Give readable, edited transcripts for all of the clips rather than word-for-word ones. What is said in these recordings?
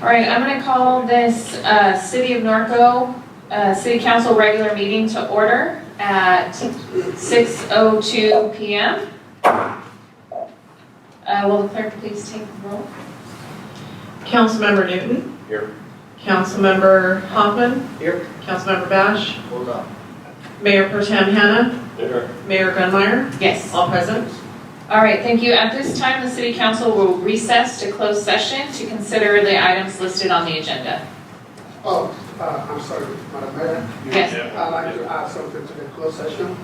All right, I'm going to call this City of Norco City Council regular meeting to order at 6:02 p.m. Will the clerk please take the roll? Councilmember Newton. Here. Councilmember Hoffman. Here. Councilmember Bash. Hold on. Mayor Pro Tem Hanna. Here. Mayor Grunmeyer. Yes. All present. All right, thank you. At this time, the City Council will recess to closed session to consider the items listed on the agenda. I'm sorry, Madam Mayor. Yes. I'd like to add something to the closed session,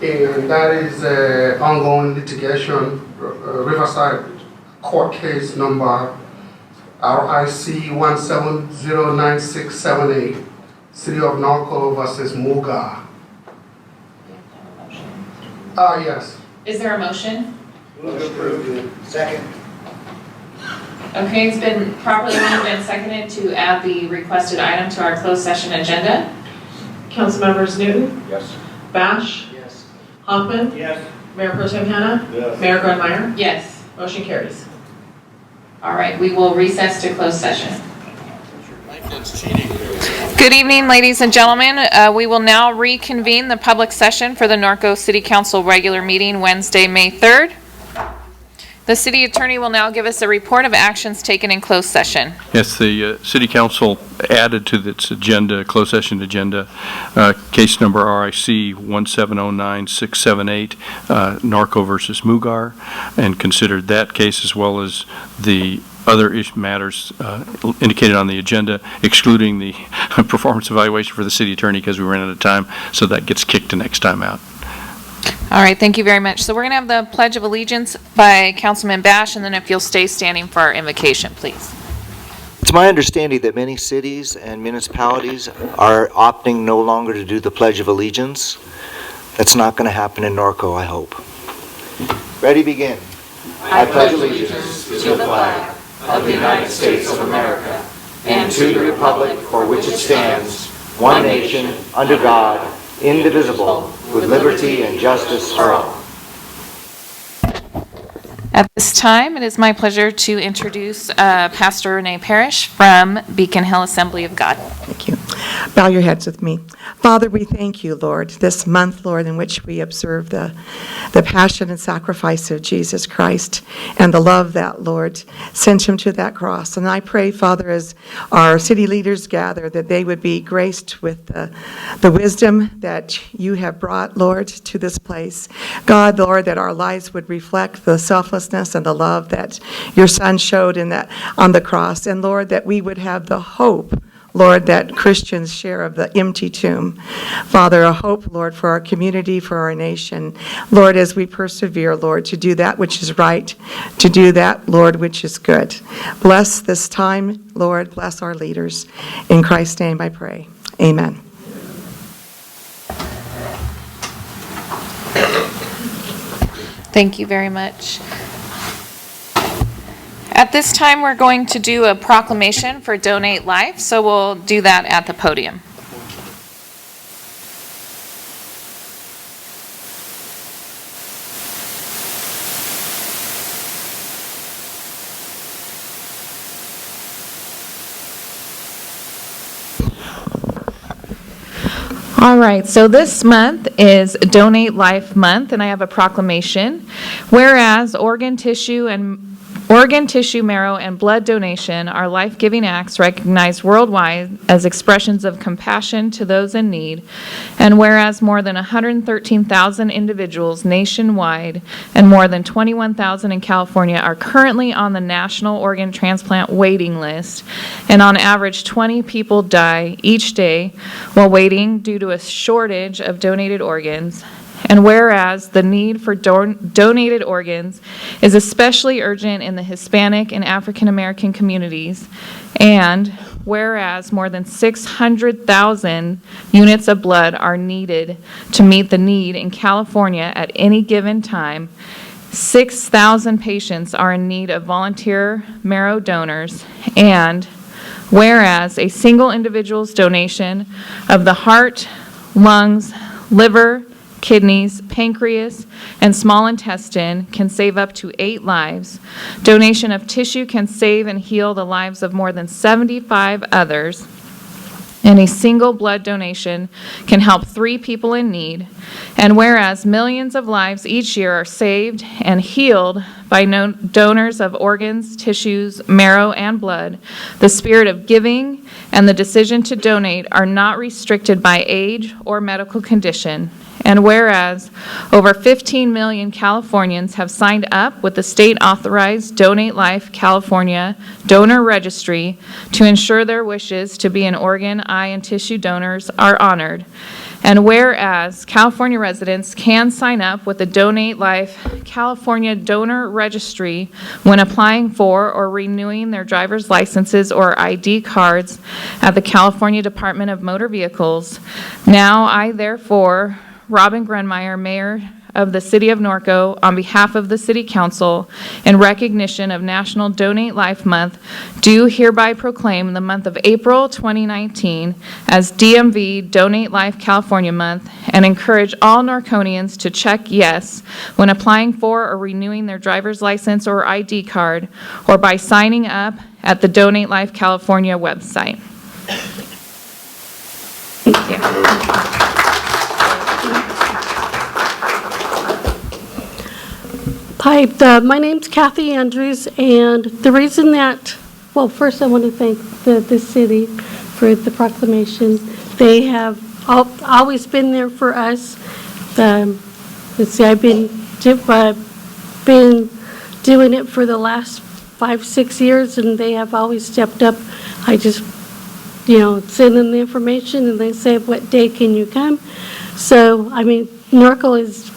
and that is ongoing litigation, Riverside Court Case number RIC 1709678, City of Norco versus Muga. Yes. Is there a motion? Move to approve. Second. Okay, it's been properly moved and seconded to add the requested item to our closed session agenda. Councilmembers Newton. Yes. Bash. Yes. Hoffman. Yes. Mayor Pro Tem Hanna. Yes. Mayor Grunmeyer. Yes. Motion carries. All right, we will recess to closed session. Good evening, ladies and gentlemen. We will now reconvene the public session for the Norco City Council regular meeting Wednesday, May 3rd. The city attorney will now give us a report of actions taken in closed session. Yes, the City Council added to its agenda, closed session agenda, case number RIC 1709678, Norco versus Mugar, and considered that case as well as the other matters indicated on the agenda, excluding the performance evaluation for the city attorney because we ran out of time, so that gets kicked to next time out. All right, thank you very much. So we're going to have the Pledge of Allegiance by Councilman Bash, and then if you'll stay standing for our invocation, please. It's my understanding that many cities and municipalities are opting no longer to do the Pledge of Allegiance. That's not going to happen in Norco, I hope. Ready, begin. I pledge allegiance to the flag of the United States of America and to the republic for which it stands, one nation, under God, indivisible, with liberty and justice for all. At this time, it is my pleasure to introduce Pastor Renee Parrish from Beacon Hill Assembly of God. Thank you. Bow your heads with me. Father, we thank you, Lord, this month, Lord, in which we observe the passion and sacrifice of Jesus Christ and the love that, Lord, sent him to that cross. And I pray, Father, as our city leaders gather, that they would be graced with the wisdom that you have brought, Lord, to this place. God, Lord, that our lives would reflect the selflessness and the love that your Son showed on the cross. And, Lord, that we would have the hope, Lord, that Christians share of the empty tomb. Father, a hope, Lord, for our community, for our nation. Lord, as we persevere, Lord, to do that which is right, to do that, Lord, which is good. Bless this time, Lord. Bless our leaders. In Christ's name I pray. Amen. Thank you very much. At this time, we're going to do a proclamation for Donate Life, so we'll do that at the podium. All right, so this month is Donate Life Month, and I have a proclamation. Whereas organ tissue, marrow, and blood donation are life-giving acts recognized worldwide as expressions of compassion to those in need, and whereas more than 113,000 individuals nationwide and more than 21,000 in California are currently on the National Organ Transplant waiting list, and on average 20 people die each day while waiting due to a shortage of donated organs. And whereas the need for donated organs is especially urgent in the Hispanic and African American communities, and whereas more than 600,000 units of blood are needed to meet the need in California at any given time, 6,000 patients are in need of volunteer marrow donors, and whereas a single individual's donation of the heart, lungs, liver, kidneys, pancreas, and small intestine can save up to 8 lives. Donation of tissue can save and heal the lives of more than 75 others. And a single blood donation can help 3 people in need. And whereas millions of lives each year are saved and healed by donors of organs, tissues, marrow, and blood, the spirit of giving and the decision to donate are not restricted by age or medical condition. And whereas over 15 million Californians have signed up with the state-authorized Donate Life California donor registry to ensure their wishes to be an organ, eye, and tissue donors are honored. And whereas California residents can sign up with the Donate Life California donor registry when applying for or renewing their driver's licenses or ID cards at the California Department of Motor Vehicles, now I therefore, Robin Grunmeyer, Mayor of the City of Norco, on behalf of the City Council, in recognition of National Donate Life Month, do hereby proclaim the month of April 2019 as DMV Donate Life California Month, and encourage all Norconians to check yes when applying for or renewing their driver's license or ID card, or by signing up at the Donate Life California website. Thank you. Hi, my name's Kathy Andrews, and the reason that, well, first I want to thank the city for the proclamation. They have always been there for us. Let's see, I've been doing it for the last 5-6 years, and they have always stepped up. I just, send them the information, and they say, what day can you come? So, Norco is,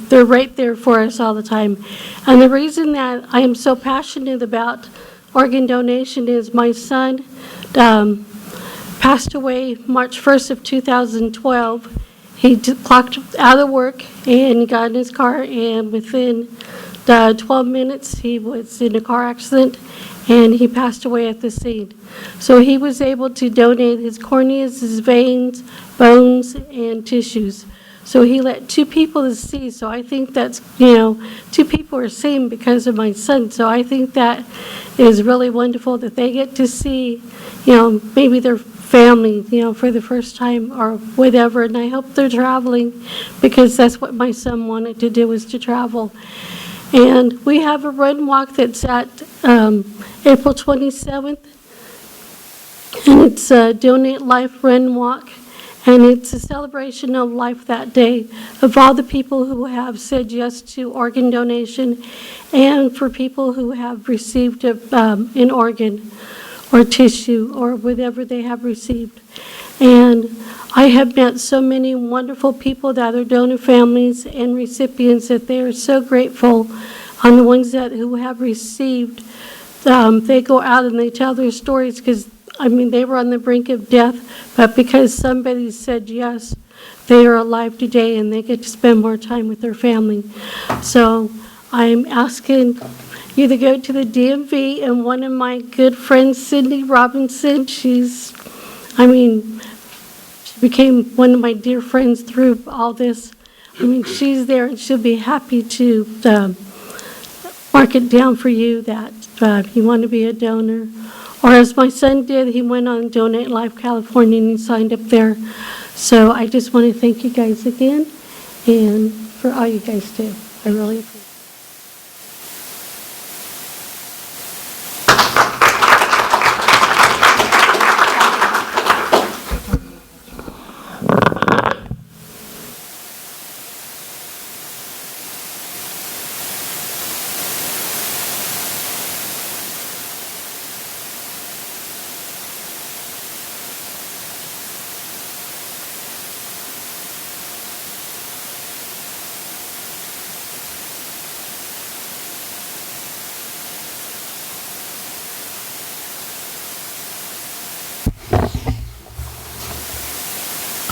they're right there for us all the time. And the reason that I am so passionate about organ donation is my son passed away March 1st of 2012. He clocked out of work and he got in his car, and within 12 minutes he was in a car accident and he passed away at the scene. So he was able to donate his corneas, his veins, bones, and tissues. So he let 2 people see. So I think that's, 2 people are saved because of my son. So I think that is really wonderful that they get to see, maybe their family, for the first time or whatever. And I hope they're traveling, because that's what my son wanted to do, was to travel. And we have a run walk that's at April 27th. And it's a Donate Life Run Walk. And it's a celebration of life that day, of all the people who have said yes to organ donation, and for people who have received an organ or tissue or whatever they have received. And I have met so many wonderful people that are donor families and recipients that they are so grateful. On the ones who have received, they go out and they tell their stories, because they were on the brink of death, but because somebody said yes, they are alive today and they get to spend more time with their family. So I'm asking you to go to the DMV, and one of my good friends, Cindy Robinson, she became one of my dear friends through all this. She's there, and she'll be happy to mark it down for you that you want to be a donor. Or as my son did, he went on Donate Life California and he signed up there. So I just want to thank you guys again, and for all you guys do. I really appreciate it.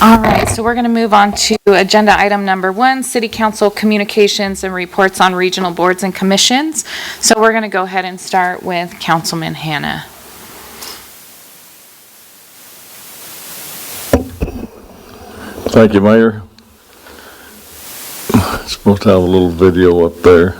All right, so we're going to move on to agenda item number 1, City Council communications and reports on regional boards and commissions. So we're going to go ahead and start with Councilman Hanna. Thank you, Mayor. Supposed to have a little video up there.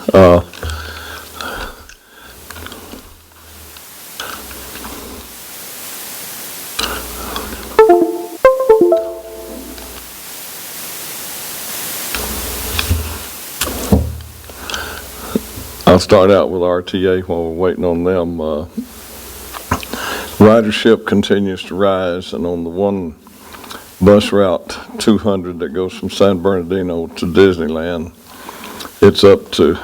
I'll start out with RTA while we're waiting on them. Ridership continues to rise, and on the one bus route 200 that goes from San Bernardino to Disneyland, it's up to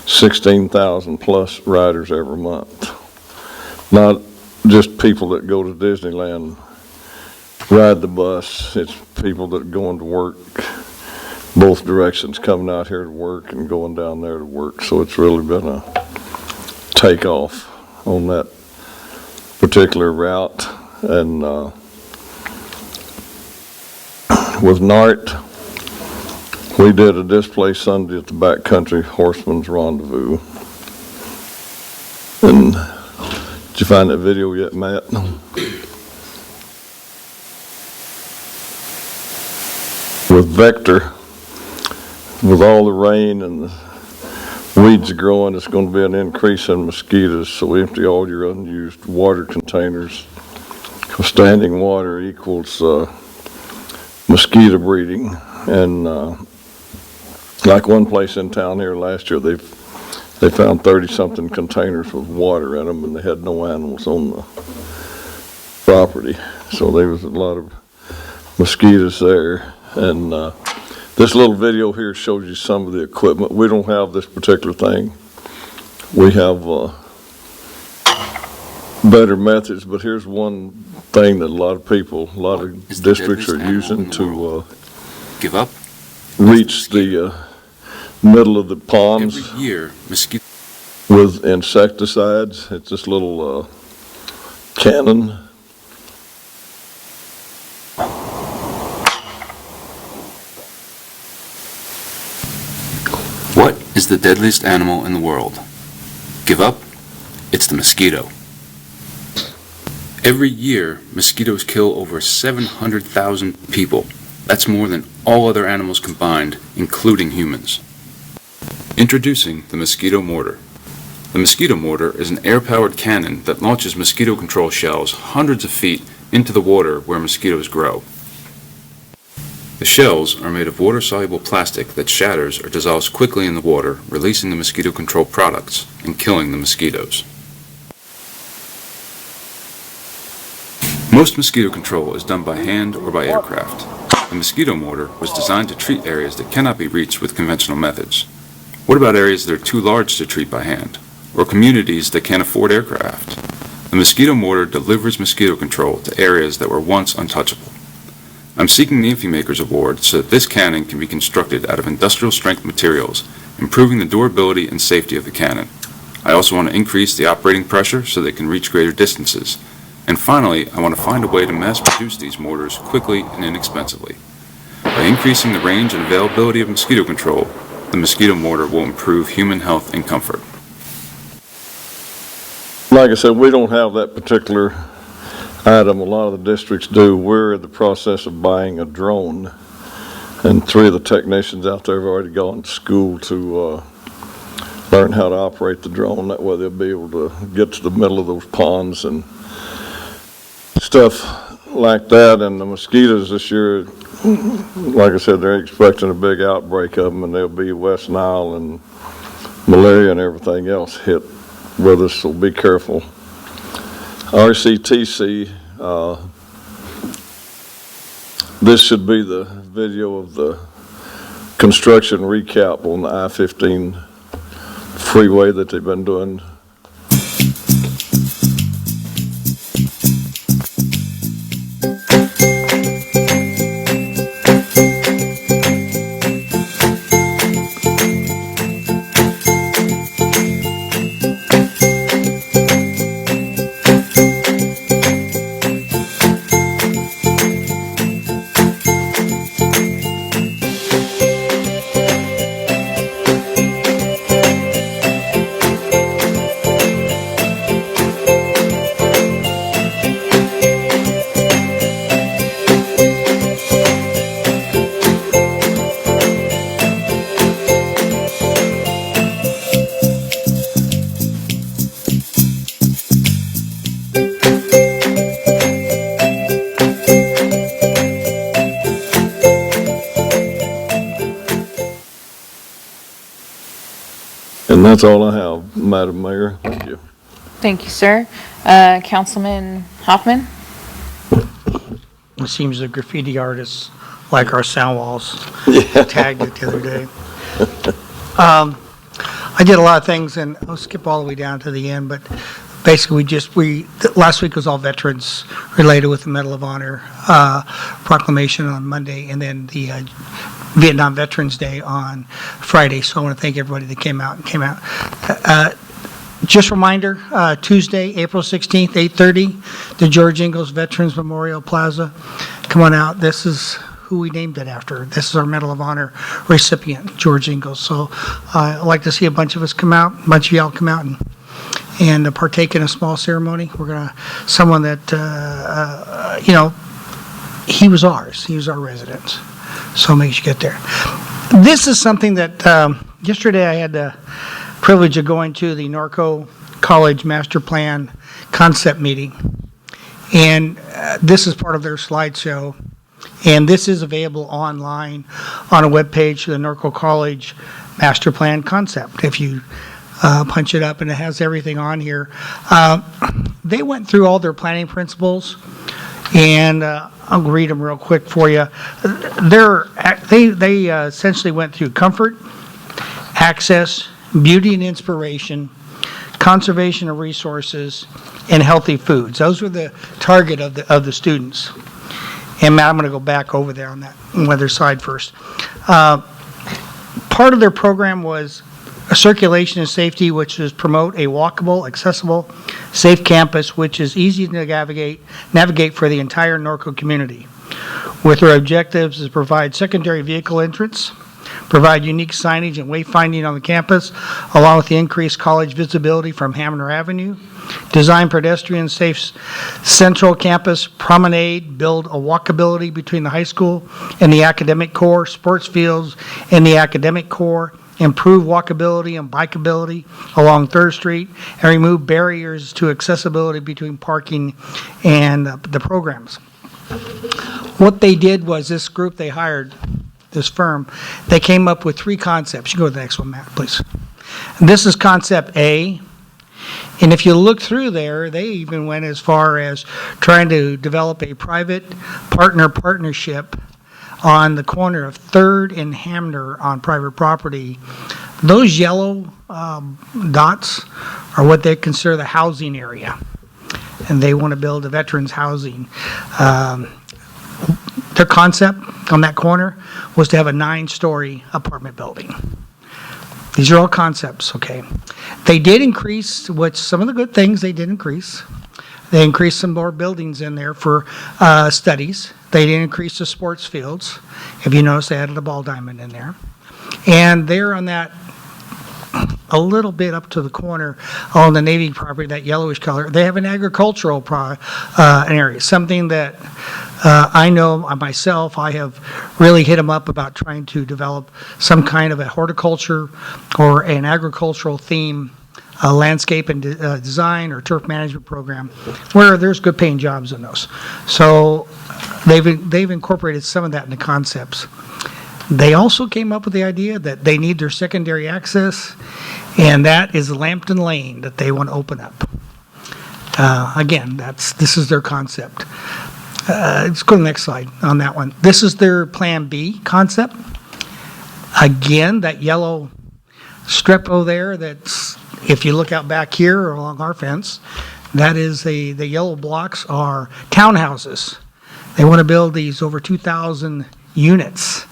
16,000 plus riders every month. Not just people that go to Disneyland ride the bus, it's people that are going to work both directions, coming out here to work and going down there to work. So it's really been a takeoff on that particular route. And with NART, we did a display Sunday at the Backcountry Horseman's Rendezvous. And did you find that video yet, Matt? With Vector, with all the rain and the weeds growing, it's going to be an increase in mosquitoes. So empty all your unused water containers. Because standing water equals mosquito breeding. And like one place in town here last year, they found 30-something containers with water in them, and they had no animals on the property. So there was a lot of mosquitoes there. And this little video here shows you some of the equipment. We don't have this particular thing. We have better methods, but here's one thing that a lot of people, a lot of districts are using to give up, reach the middle of the ponds. Every year, mosquito with insecticides. It's this little cannon. What is the deadliest animal in the world? Give up? It's the mosquito. Every year, mosquitoes kill over 700,000 people. That's more than all other animals combined, including humans. Introducing the mosquito mortar. The mosquito mortar is an air-powered cannon that launches mosquito control shells hundreds of feet into the water where mosquitoes grow. The shells are made of water-soluble plastic that shatters or dissolves quickly in the water, releasing the mosquito control products and killing the mosquitoes. Most mosquito control is done by hand or by aircraft. The mosquito mortar was designed to treat areas that cannot be reached with conventional methods. What about areas that are too large to treat by hand, or communities that can't afford aircraft? The mosquito mortar delivers mosquito control to areas that were once untouchable. I'm seeking the InfiMakers Award so that this cannon can be constructed out of industrial strength materials, improving the durability and safety of the cannon. I also want to increase the operating pressure so they can reach greater distances. And finally, I want to find a way to mass produce these mortars quickly and inexpensively. By increasing the range and availability of mosquito control, the mosquito mortar will improve human health and comfort. Like I said, we don't have that particular item. A lot of the districts do. We're in the process of buying a drone, and 3 of the technicians out there have already gone to school to learn how to operate the drone. That way they'll be able to get to the middle of those ponds and stuff like that. And the mosquitoes this year, like I said, they're expecting a big outbreak of them, and there'll be West Nile and malaria and everything else hit with us, so be careful. RCTC, this should be the video of the construction recap on the I-15 freeway that they've been doing. And that's all I have, Madam Mayor. Thank you. Thank you, sir. Councilman Hoffman? It seems the graffiti artists like our sound walls. Tagged it the other day. I did a lot of things, and I'll skip all the way down to the end, but basically last week was all veterans related with the Medal of Honor proclamation on Monday, and then the Vietnam Veterans Day on Friday. So I want to thank everybody that came out. Just a reminder, Tuesday, April 16th, 8:30, the George Ingalls Veterans Memorial Plaza. Come on out. This is who we named it after. This is our Medal of Honor recipient, George Ingalls. So I'd like to see a bunch of us come out, a bunch of y'all come out and partake in a small ceremony. We're going to, someone that, he was ours. He was our resident. So make sure you get there. This is something that yesterday I had the privilege of going to the Norco College Master Plan Concept Meeting. And this is part of their slideshow. And this is available online on a webpage, the Norco College Master Plan Concept. If you punch it up, and it has everything on here. They went through all their planning principles, and I'll read them real quick for you. They essentially went through comfort, access, beauty and inspiration, conservation of resources, and healthy foods. Those were the target of the students. And Matt, I'm going to go back over there on that other side first. Part of their program was a circulation and safety, which is promote a walkable, accessible, safe campus, which is easy to navigate for the entire Norco community. With their objectives is provide secondary vehicle entrance, provide unique signage and wayfinding on the campus, along with the increased college visibility from Hamner Avenue, design pedestrian safe central campus promenade, build a walkability between the high school and the academic core, sports fields and the academic core, improve walkability and bikeability along 3rd Street, and remove barriers to accessibility between parking and the programs. What they did was this group they hired, this firm, they came up with 3 concepts. You go to the next one, Matt, please. And this is concept A. And if you look through there, they even went as far as trying to develop a private partnership on the corner of 3rd and Hamner on private property. Those yellow dots are what they consider the housing area. And they want to build a veterans housing. Their concept on that corner was to have a 9-story apartment building. These are all concepts, okay? They did increase, some of the good things they did increase. They increased some more buildings in there for studies. They did increase the sports fields. If you notice, they added a ball diamond in there. And they're on that a little bit up to the corner on the Navy property, that yellowish color. They have an agricultural area, something that I know myself, I have really hit them up about trying to develop some kind of a horticulture or an agricultural theme, landscape and design or turf management program where there's good paying jobs in those. So they've incorporated some of that in the concepts. They also came up with the idea that they need their secondary access, and that is Lambton Lane that they want to open up. Again, this is their concept. Let's go to the next slide on that one. This is their Plan B concept. Again, that yellow strip over there, that's, if you look out back here or along our fence, that is the yellow blocks are townhouses. They want to build these over 2,000 units,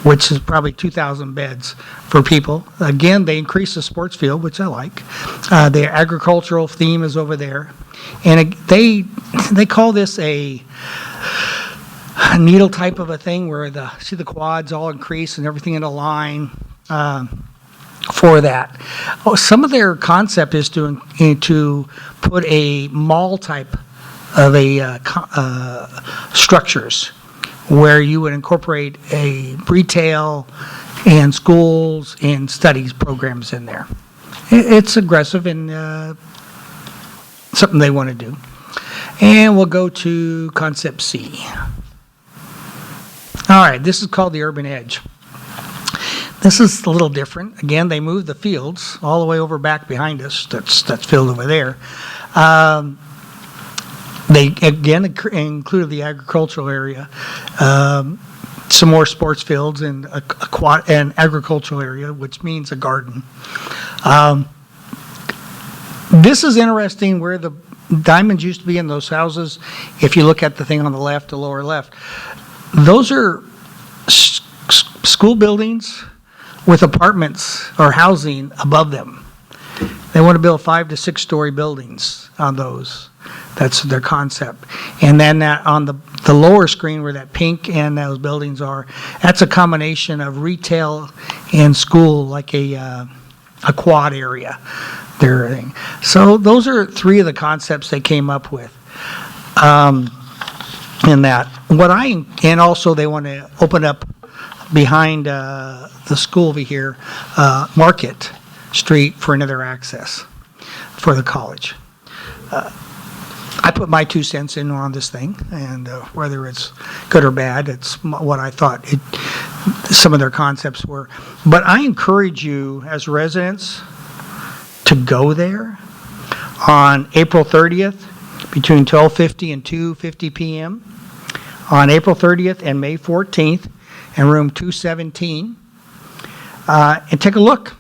which is probably 2,000 beds for people. Again, they increase the sports field, which I like. The agricultural theme is over there. And they call this a needle type of a thing where see the quads all increase and everything in a line for that. Some of their concept is to put a mall type of a structures where you would incorporate a retail and schools and studies programs in there. It's aggressive and something they want to do. And we'll go to concept C. All right, this is called the Urban Edge. This is a little different. Again, they moved the fields all the way over back behind us. That's field over there. They, again, included the agricultural area, some more sports fields and an agricultural area, which means a garden. This is interesting where the diamonds used to be in those houses. If you look at the thing on the left, the lower left, those are school buildings with apartments or housing above them. They want to build 5 to 6 story buildings on those. That's their concept. And then that on the lower screen where that pink and those buildings are, that's a combination of retail and school, like a quad area. So those are 3 of the concepts they came up with. In that, and also they want to open up behind the school over here, Market Street for another access for the college. I put my 2 cents in on this thing, and whether it's good or bad, it's what I thought some of their concepts were. But I encourage you as residents to go there on April 30th between 12:50 and 2:50 p.m. on April 30th and May 14th in room 217, and take a look.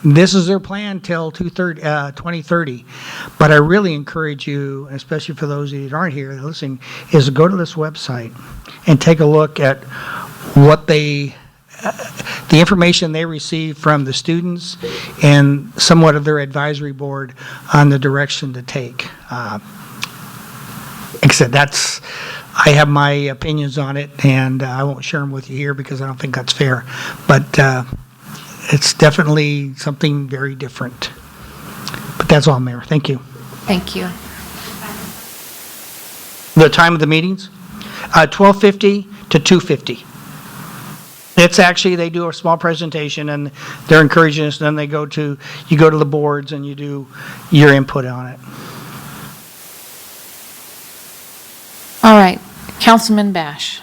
This is their plan till 2030. But I really encourage you, especially for those of you that aren't here listening, is go to this website and take a look at what the information they receive from the students and somewhat of their advisory board on the direction to take. Like I said, I have my opinions on it, and I won't share them with you here because I don't think that's fair. But it's definitely something very different. But that's all, Mayor. Thank you. Thank you. The time of the meetings? 12:50 to 2:50. It's actually, they do a small presentation, and they're encouraging us, and then you go to the boards, and you do your input on it. All right, Councilman Bash.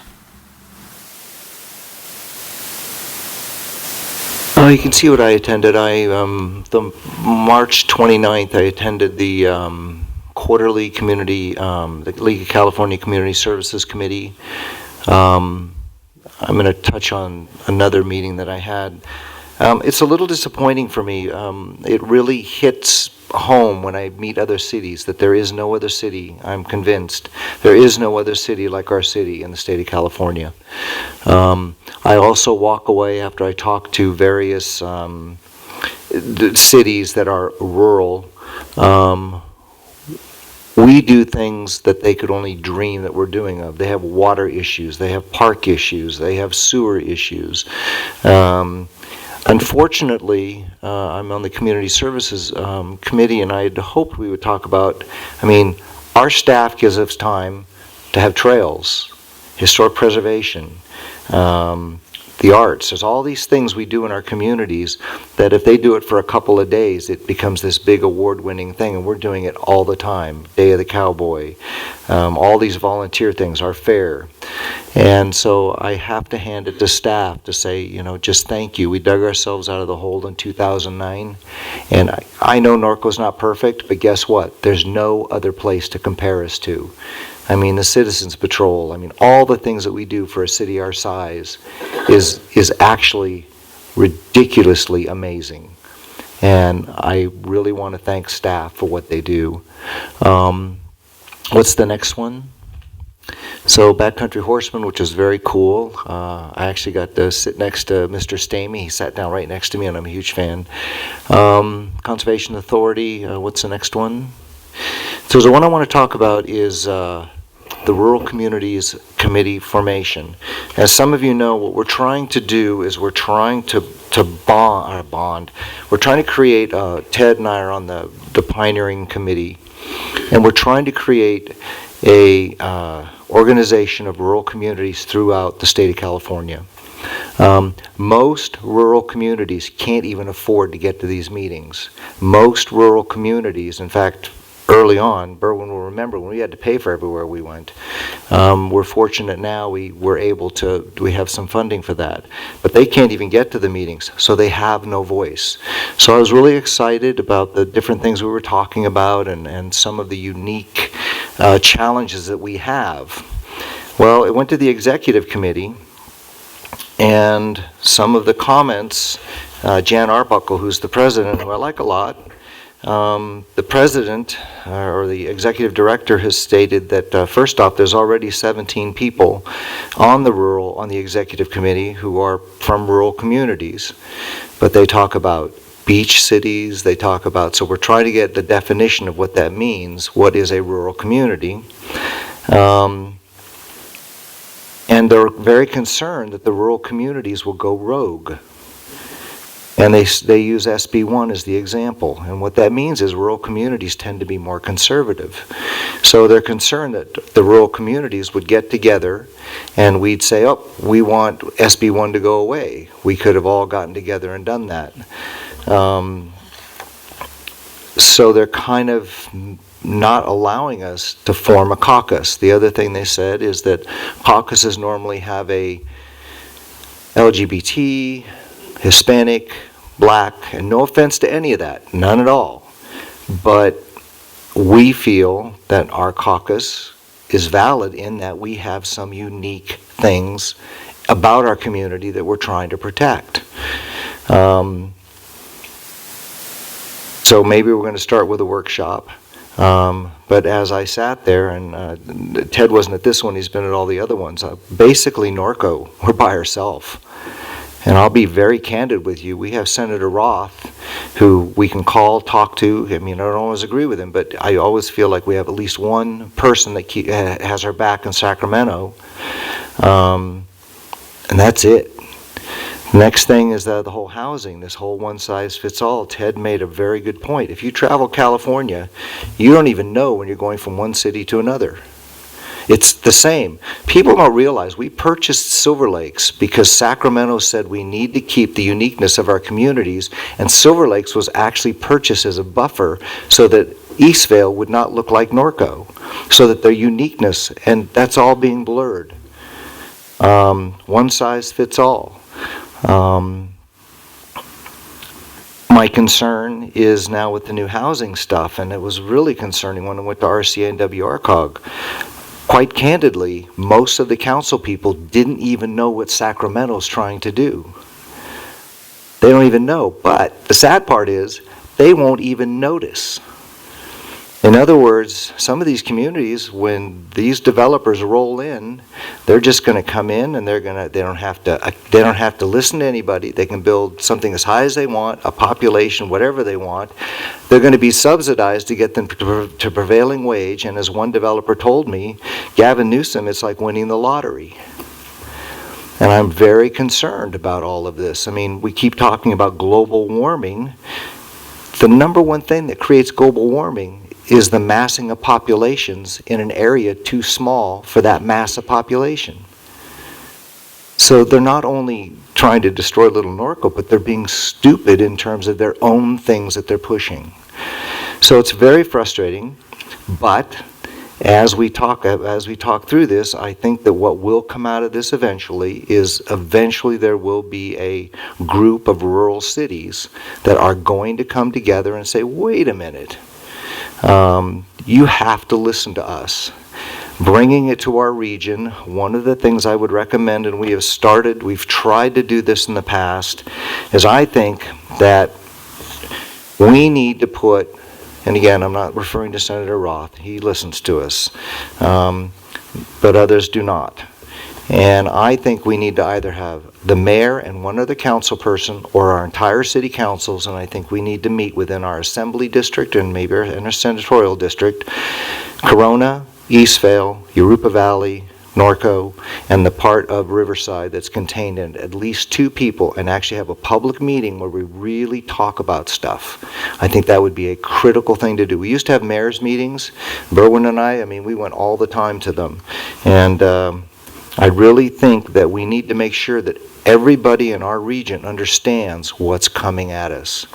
You can see what I attended. The March 29th, I attended the quarterly community, the League of California Community Services Committee. I'm going to touch on another meeting that I had. It's a little disappointing for me. It really hits home when I meet other cities that there is no other city, I'm convinced, there is no other city like our city in the state of California. I also walk away after I talk to various cities that are rural. We do things that they could only dream that we're doing of. They have water issues, they have park issues, they have sewer issues. Unfortunately, I'm on the Community Services Committee, and I had hoped we would talk about, our staff gives us time to have trails, historic preservation, the arts. There's all these things we do in our communities that if they do it for a couple of days, it becomes this big award-winning thing, and we're doing it all the time. Day of the Cowboy, all these volunteer things, our fair. And so I have to hand it to staff to say, just thank you. We dug ourselves out of the hole in 2009, and I know Norco's not perfect, but guess what? There's no other place to compare us to. The Citizens Patrol, all the things that we do for a city our size is actually ridiculously amazing. And I really want to thank staff for what they do. What's the next one? So Backcountry Horseman, which is very cool. I actually got to sit next to Mr. Stamey. He sat down right next to me, and I'm a huge fan. Conservation Authority, what's the next one? So the one I want to talk about is the Rural Communities Committee formation. As some of you know, what we're trying to do is we're trying to bond. We're trying to create, Ted and I are on the pioneering committee, and we're trying to create a organization of rural communities throughout the state of California. Most rural communities can't even afford to get to these meetings. Most rural communities, in fact, early on. Berwyn will remember when we had to pay for everywhere we went. We're fortunate now we have some funding for that. But they can't even get to the meetings, so they have no voice. So I was really excited about the different things we were talking about and some of the unique challenges that we have. Well, it went to the executive committee, and some of the comments, Jan Arbuckle, who's the president, who I like a lot, the president or the executive director has stated that first off, there's already 17 people on the executive committee who are from rural communities, but they talk about beach cities, so we're trying to get the definition of what that means. What is a rural community? And they're very concerned that the rural communities will go rogue. And they use SB1 as the example. And what that means is rural communities tend to be more conservative. So they're concerned that the rural communities would get together and we'd say, oh, we want SB1 to go away. We could have all gotten together and done that. So they're kind of not allowing us to form a caucus. The other thing they said is that caucuses normally have a LGBT, Hispanic, Black, and no offense to any of that, none at all. But we feel that our caucus is valid in that we have some unique things about our community that we're trying to protect. So maybe we're going to start with a workshop. But as I sat there, and Ted wasn't at this one, he's been at all the other ones, basically Norco, we're by ourselves. And I'll be very candid with you. We have Senator Roth, who we can call, talk to. I mean, I don't always agree with him, but I always feel like we have at least one person that has our back in Sacramento. And that's it. Next thing is the whole housing, this whole one-size-fits-all. Ted made a very good point. If you travel California, you don't even know when you're going from one city to another. It's the same. People don't realize we purchased Silver Lakes because Sacramento said we need to keep the uniqueness of our communities, and Silver Lakes was actually purchased as a buffer so that Eastvale would not look like Norco, so that their uniqueness, and that's all being blurred. One size fits all. My concern is now with the new housing stuff, and it was really concerning when I went to RCA and WRCOG. Quite candidly, most of the council people didn't even know what Sacramento's trying to do. They don't even know, but the sad part is they won't even notice. In other words, some of these communities, when these developers roll in, they're just going to come in and they don't have to listen to anybody. They can build something as high as they want, a population, whatever they want. They're going to be subsidized to get them to prevailing wage, and as one developer told me, Gavin Newsom, it's like winning the lottery. And I'm very concerned about all of this. I mean, we keep talking about global warming. The number one thing that creates global warming is the massing of populations in an area too small for that mass of population. So they're not only trying to destroy Little Norco, but they're being stupid in terms of their own things that they're pushing. So it's very frustrating, but as we talk through this, I think that what will come out of this eventually there will be a group of rural cities that are going to come together and say, wait a minute, you have to listen to us. Bringing it to our region, one of the things I would recommend, and we've tried to do this in the past, is I think that we need to put, and again, I'm not referring to Senator Roth, he listens to us, but others do not. And I think we need to either have the mayor and one other council person or our entire city councils, and I think we need to meet within our assembly district and maybe our senatorial district, Corona, Eastvale, Yarupa Valley, Norco, and the part of Riverside that's contained in at least 2 people, and actually have a public meeting where we really talk about stuff. I think that would be a critical thing to do. We used to have mayor's meetings. Berwyn and I mean, we went all the time to them. And I really think that we need to make sure that everybody in our region understands what's coming at us.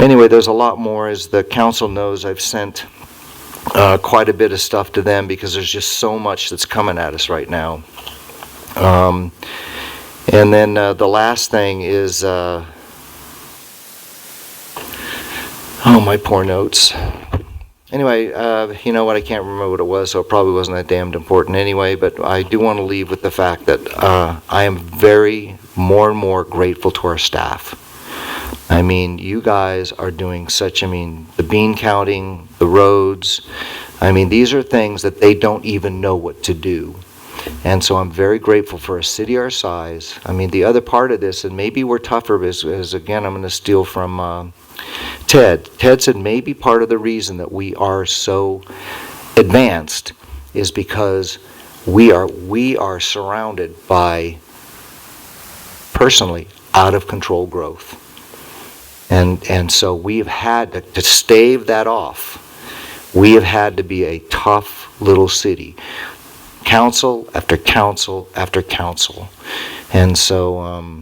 Anyway, there's a lot more. As the council knows, I've sent quite a bit of stuff to them because there's just so much that's coming at us right now. And then the last thing is, oh, my poor notes. Anyway, you know what, I can't remember what it was, so it probably wasn't that damned important anyway, but I do want to leave with the fact that I am more and more grateful to our staff. I mean, you guys are doing such, I mean, the bean counting, the roads, I mean, these are things that they don't even know what to do. And so I'm very grateful for a city our size. I mean, the other part of this, and maybe we're tougher, is again, I'm going to steal from Ted. Ted said maybe part of the reason that we are so advanced is because we are surrounded by, personally, out of control growth. And so we've had to stave that off. We have had to be a tough little city. Council after council after council. And so,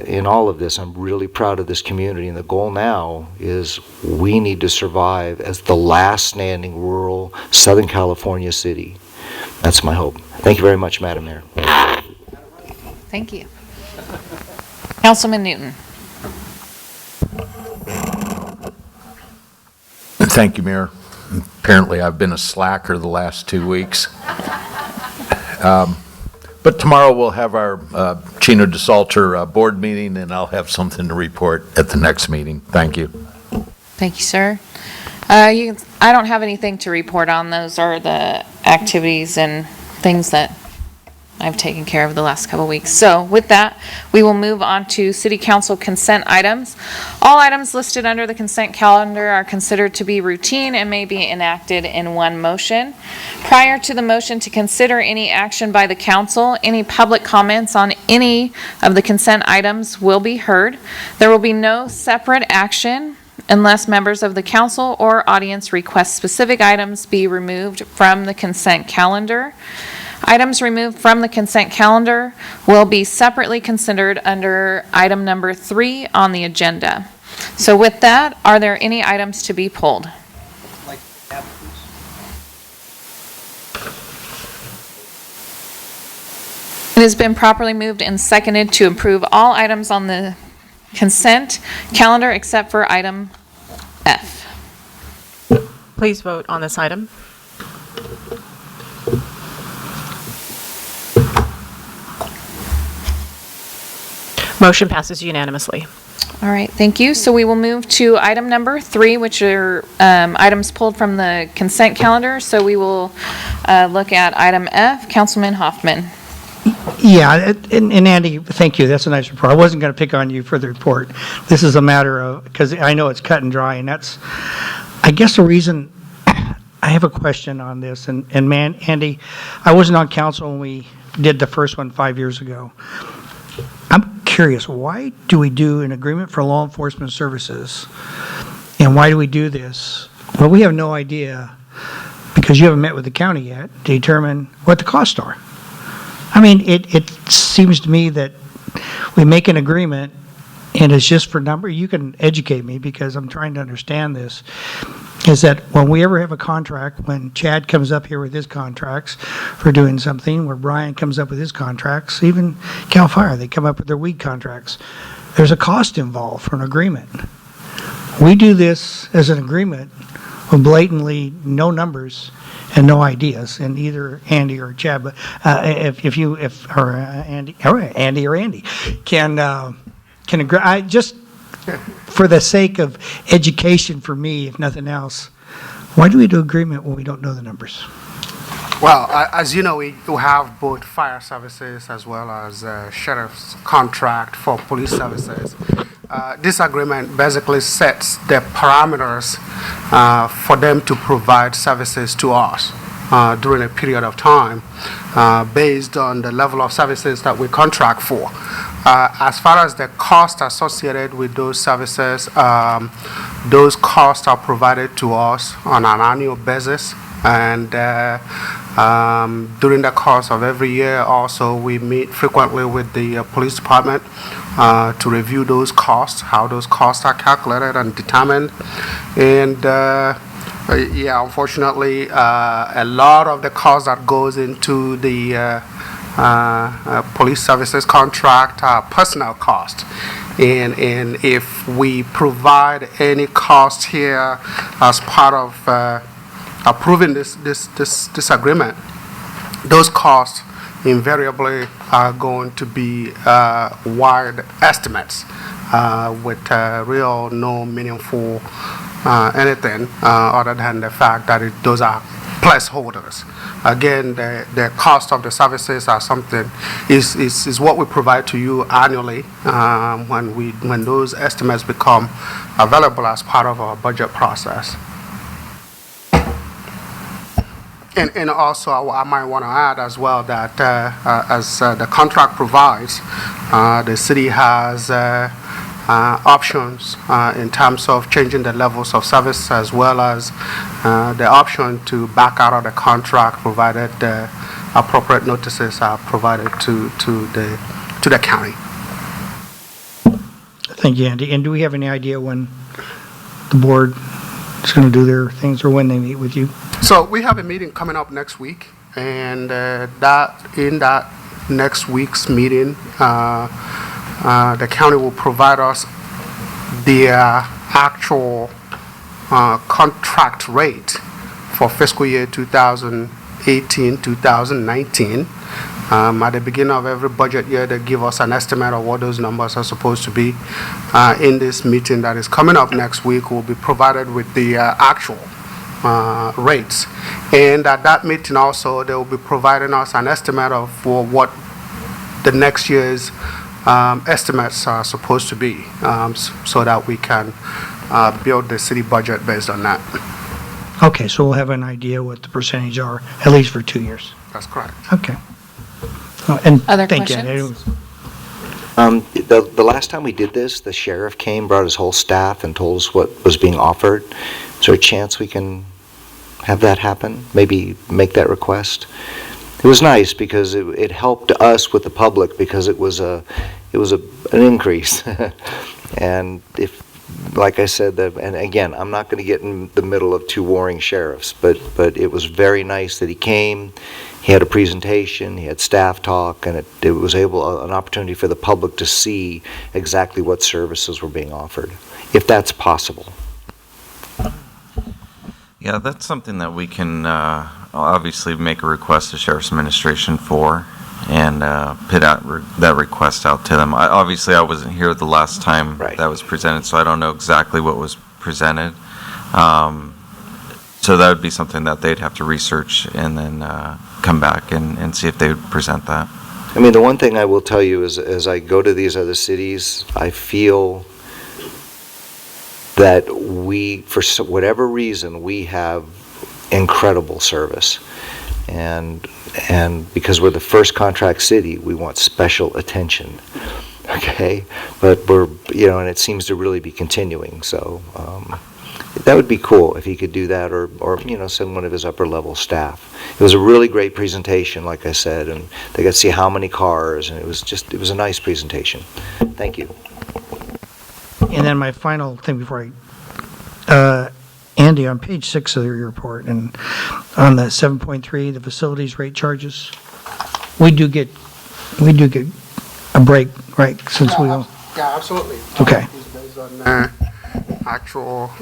in all of this, I'm really proud of this community. And the goal now is we need to survive as the last standing rural Southern California city. That's my hope. Thank you very much, Madam Mayor. Thank you. Councilman Newton. Thank you, Mayor. Apparently, I've been a slacker the last 2 weeks. But tomorrow we'll have our Chino DeSalter board meeting, and I'll have something to report at the next meeting. Thank you. Thank you, sir. I don't have anything to report on. Those are the activities and things that I've taken care of the last couple weeks. So with that, we will move on to City Council consent items. All items listed under the consent calendar are considered to be routine and may be enacted in one motion. Prior to the motion to consider any action by the council, any public comments on any of the consent items will be heard. There will be no separate action unless members of the council or audience request specific items be removed from the consent calendar. Items removed from the consent calendar will be separately considered under item number 3 on the agenda. So with that, are there any items to be pulled? It has been properly moved and seconded to approve all items on the consent calendar except for item F. Please vote on this item. Motion passes unanimously. All right, thank you. So we will move to item number 3, which are items pulled from the consent calendar. So we will look at item F. Councilman Hoffman. Yeah, and Andy, thank you. That's a nice report. I wasn't going to pick on you for the report. This is a matter of, because I know it's cut and dry, and that's, I guess the reason I have a question on this, and man, Andy, I wasn't on council when we did the first one 5 years ago. I'm curious, why do we do an agreement for law enforcement services? And why do we do this? Well, we have no idea, because you haven't met with the county yet, to determine what the costs are. I mean, it seems to me that we make an agreement and it's just for number. You can educate me because I'm trying to understand this. Is that when we ever have a contract, when Chad comes up here with his contracts for doing something, where Brian comes up with his contracts, even CAL FIRE, they come up with their weed contracts, there's a cost involved for an agreement. We do this as an agreement with blatantly no numbers and no ideas, and either Andy or Chad, but Andy can agree. I just, for the sake of education for me, if nothing else, why do we do agreement when we don't know the numbers? Well, as you know, we do have both fire services as well as sheriff's contract for police services. This agreement basically sets the parameters for them to provide services to us during a period of time based on the level of services that we contract for. As far as the cost associated with those services, those costs are provided to us on an annual basis. And during the course of every year also, we meet frequently with the police department to review those costs, how those costs are calculated and determined. And yeah, unfortunately, a lot of the cost that goes into the police services contract are personnel cost. And if we provide any cost here as part of approving this agreement, those costs invariably are going to be wide estimates with real no meaningful anything other than the fact that those are placeholders. Again, the cost of the services are something is what we provide to you annually when those estimates become available as part of our budget process. And also, I might want to add as well that as the contract provides, the city has options in terms of changing the levels of service, as well as the option to back out of the contract provided the appropriate notices are provided to the county. Thank you, Andy. And do we have any idea when the board is going to do their things, or when they meet with you? So we have a meeting coming up next week, and in that next week's meeting, the county will provide us the actual contract rate for fiscal year 2018-2019. At the beginning of every budget year, they give us an estimate of what those numbers are supposed to be. In this meeting that is coming up next week, we'll be provided with the actual rates. And at that meeting also, they will be providing us an estimate of what the next year's estimates are supposed to be, so that we can build the city budget based on that. Okay, so we'll have an idea what the percentage are, at least for 2 years. That's correct. Okay. And Other thank you. questions? The last time we did this, the sheriff came, brought his whole staff, and told us what was being offered. Is there a chance we can have that happen? Maybe make that request? It was nice because it helped us with the public, because it was an increase. And if, like I said, and again, I'm not going to get in the middle of two warring sheriffs, but it was very nice that he came. He had a presentation, he had staff talk, and it was an opportunity for the public to see exactly what services were being offered, if that's possible. Yeah, that's something that we can obviously make a request to Sheriff's Administration for, and put out that request out to them. Obviously, I wasn't here the last time that was presented, so I don't know exactly what was presented. So that would be something that they'd have to research and then come back and see if they would present that. I mean, the one thing I will tell you is, as I go to these other cities, I feel that we, for whatever reason, we have incredible service. And because we're the first contract city, we want special attention, okay? But and it seems to really be continuing, so that would be cool if he could do that, or send one of his upper level staff. It was a really great presentation, like I said, and they got to see how many cars, and it was a nice presentation. Thank you. And then my final thing before Andy, on page 6 of your report, and on the 7.3, the facilities rate charges, we do get a break, right? Since we all. Yeah, absolutely. Okay. It's based on actual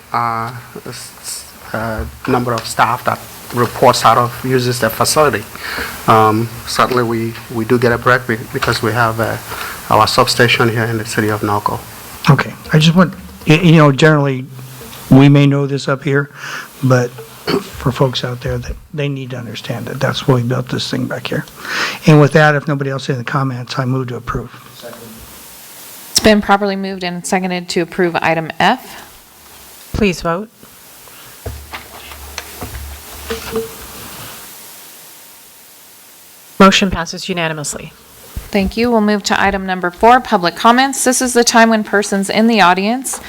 number of staff that reports out of uses the facility. Certainly, we do get a break because we have our substation here in the city of Norco. Okay, I just want, generally, we may know this up here, but for folks out there, that they need to understand that that's why we built this thing back here. And with that, if nobody else has any comments, I move to approve. It's been properly moved and seconded to approve item F. Please vote. Motion passes unanimously. Thank you. We'll move to item number 4, public comments. This is the time when persons in the audience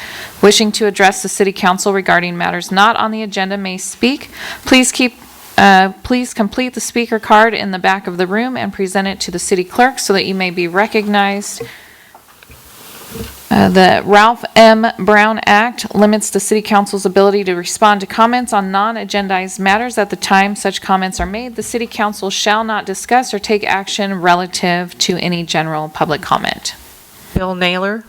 wishing to address the city council regarding matters not on the agenda may speak. Please complete the speaker card in the back of the room and present it to the city clerk so that you may be recognized The Ralph M. Brown Act limits the city council's ability to respond to comments on non-agendized matters. At the time such comments are made, the city council shall not discuss or take action relative to any general public comment. Bill Naylor.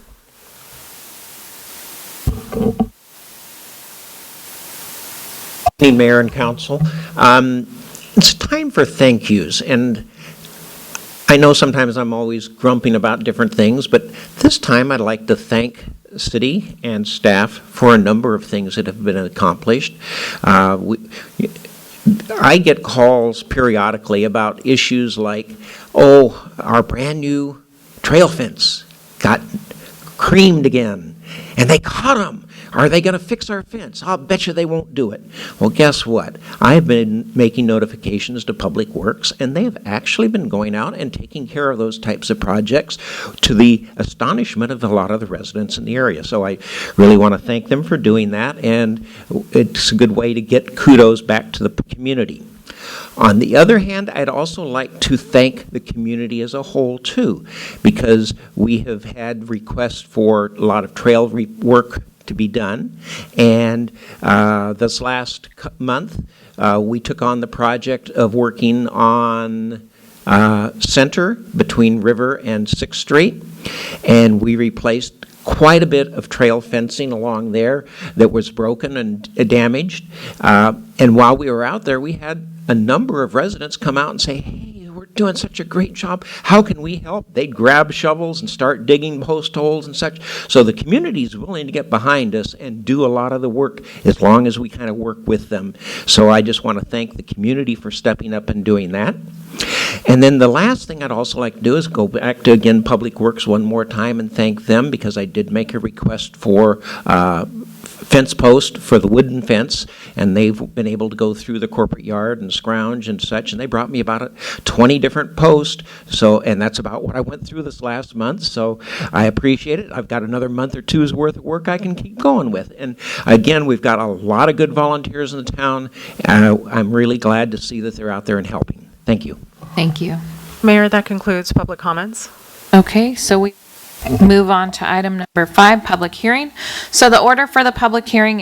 Mayor and council. It's time for thank yous, and I know sometimes I'm always grumping about different things, but this time I'd like to thank city and staff for a number of things that have been accomplished. I get calls periodically about issues like, oh, our brand new trail fence got creamed again, and they caught them. Are they going to fix our fence? I'll bet you they won't do it. Well, guess what? I've been making notifications to Public Works, and they have actually been going out and taking care of those types of projects to the astonishment of a lot of the residents in the area. So I really want to thank them for doing that, and it's a good way to get kudos back to the community. On the other hand, I'd also like to thank the community as a whole, too, because we have had requests for a lot of trail work to be done. And this last month, we took on the project of working on Center between River and 6th Street, and we replaced quite a bit of trail fencing along there that was broken and damaged. And while we were out there, we had a number of residents come out and say, hey, we're doing such a great job. How can we help? They'd grab shovels and start digging post holes and such. So the community is willing to get behind us and do a lot of the work as long as we kind of work with them. So I just want to thank the community for stepping up and doing that. And then the last thing I'd also like to do is go back to, again, Public Works one more time and thank them, because I did make a request for fence post for the wooden fence, and they've been able to go through the corporate yard and scrounge and such, and they brought me about 20 different posts. So, and that's about what I went through this last month, so I appreciate it. I've got another month or two's worth of work I can keep going with. And again, we've got a lot of good volunteers in the town, and I'm really glad to see that they're out there and helping. Thank you. Thank you. Mayor, that concludes public comments. Okay, so we move on to item number 5, public hearing. So the order for the public hearing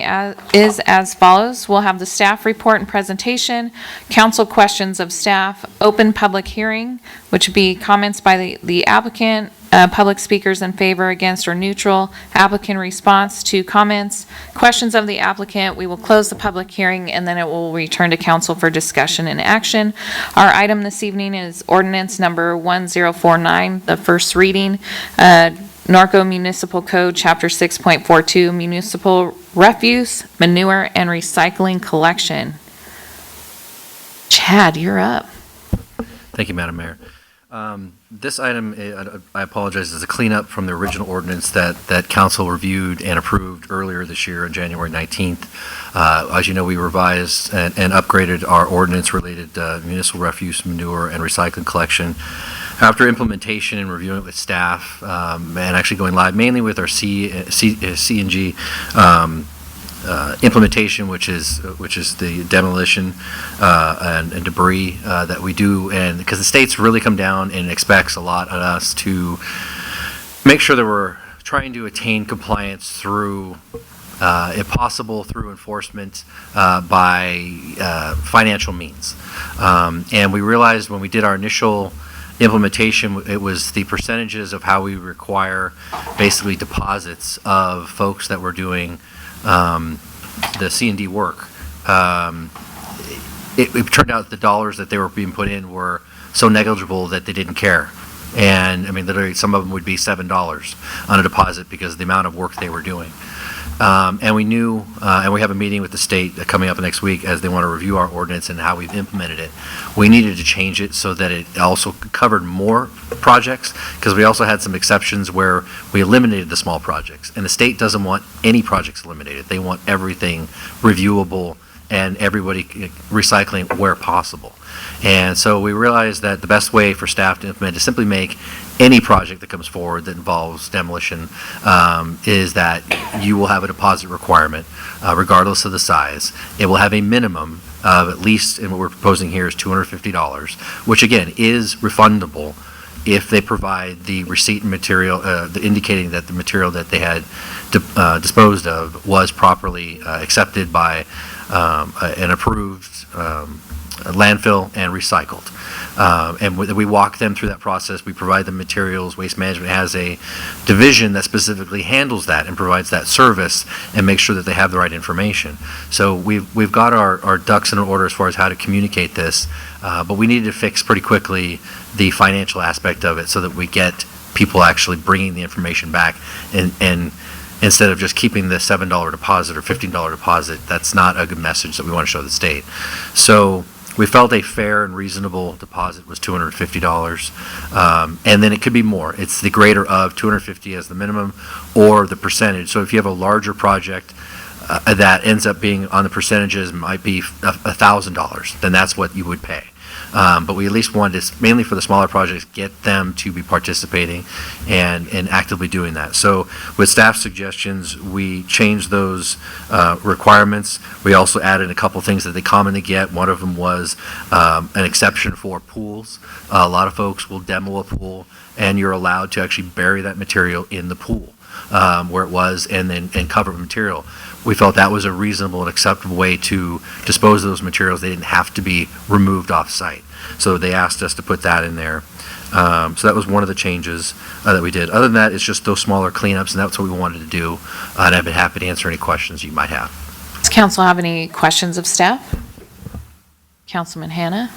is as follows. We'll have the staff report and presentation, council questions of staff, open public hearing, which would be comments by the applicant, public speakers in favor, against, or neutral, applicant response to comments, questions of the applicant. We will close the public hearing, and then it will return to council for discussion and action. Our item this evening is ordinance number 1049, the first reading, Norco Municipal Code, Chapter 6.42, Municipal Refuse, Manure, and Recycling Collection. Chad, you're up. Thank you, Madam Mayor. This item, I apologize, is a cleanup from the original ordinance that council reviewed and approved earlier this year on January 19th. As you know, we revised and upgraded our ordinance related to municipal refuse, manure, and recycling collection. After implementation and reviewing it with staff, and actually going live mainly with our C&G implementation, which is the demolition and debris that we do, and because the state's really come down and expects a lot of us to make sure that we're trying to attain compliance through, if possible, through enforcement by financial means. And we realized when we did our initial implementation, it was the percentages of how we require basically deposits of folks that were doing the C&D work. It turned out the dollars that they were being put in were so negligible that they didn't care. And I mean, literally, some of them would be $7 on a deposit because of the amount of work they were doing. And we knew, and we have a meeting with the state coming up next week as they want to review our ordinance and how we've implemented it. We needed to change it so that it also covered more projects, because we also had some exceptions where we eliminated the small projects. And the state doesn't want any projects eliminated. They want everything reviewable and everybody recycling where possible. And so we realized that the best way for staff to implement is simply make any project that comes forward that involves demolition is that you will have a deposit requirement regardless of the size. It will have a minimum of at least, and what we're proposing here is $250, which again is refundable if they provide the receipt and material, indicating that the material that they had disposed of was properly accepted by an approved landfill and recycled. And we walk them through that process. We provide them materials. Waste Management has a division that specifically handles that and provides that service and makes sure that they have the right information. So we've got our ducks in order as far as how to communicate this, but we needed to fix pretty quickly the financial aspect of it so that we get people actually bringing the information back and instead of just keeping the $7 deposit or $15 deposit. That's not a good message that we want to show the state. So we felt a fair and reasonable deposit was $250, and then it could be more. It's the greater of $250 as the minimum or the percentage. So if you have a larger project that ends up being on the percentages might be $1,000, then that's what you would pay. But we at least wanted to, mainly for the smaller projects, get them to be participating and actively doing that. So with staff suggestions, we changed those requirements. We also added a couple things that they commonly get. One of them was an exception for pools. A lot of folks will demo a pool, and you're allowed to actually bury that material in the pool where it was and cover it with material. We felt that was a reasonable and acceptable way to dispose of those materials. They didn't have to be removed off-site. So they asked us to put that in there. So that was one of the changes that we did. Other than that, it's just those smaller cleanups, and that's what we wanted to do. And I've been happy to answer any questions you might have. Does council have any questions of staff? Councilman Hanna?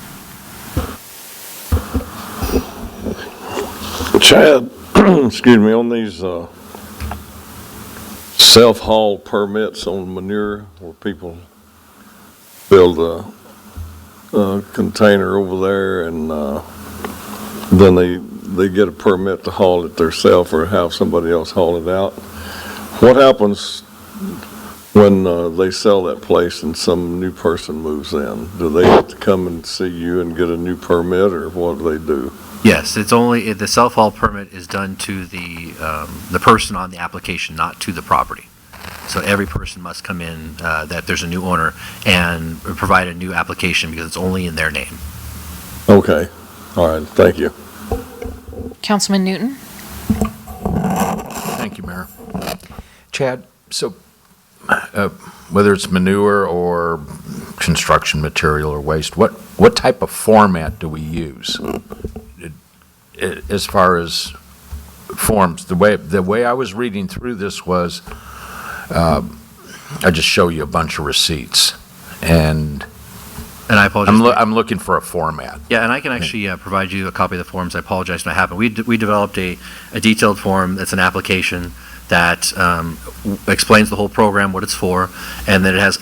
Chad, excuse me, on these self-haul permits on manure where people build a container over there and then they get a permit to haul it themselves or have somebody else haul it out. What happens when they sell that place and some new person moves in? Do they have to come and see you and get a new permit, or what do they do? Yes, it's only, the self-haul permit is done to the person on the application, not to the property. So every person must come in, that there's a new owner, and provide a new application because it's only in their name. Okay, all right, thank you. Councilman Newton? Thank you, Mayor. Chad, so whether it's manure or construction material or waste, what type of format do we use? As far as forms, the way I was reading through this was, I just show you a bunch of receipts, and I apologize. I'm looking for a format. Yeah, and I can actually provide you a copy of the forms. I apologize for not having. We developed a detailed form that's an application that explains the whole program, what it's for, and then it has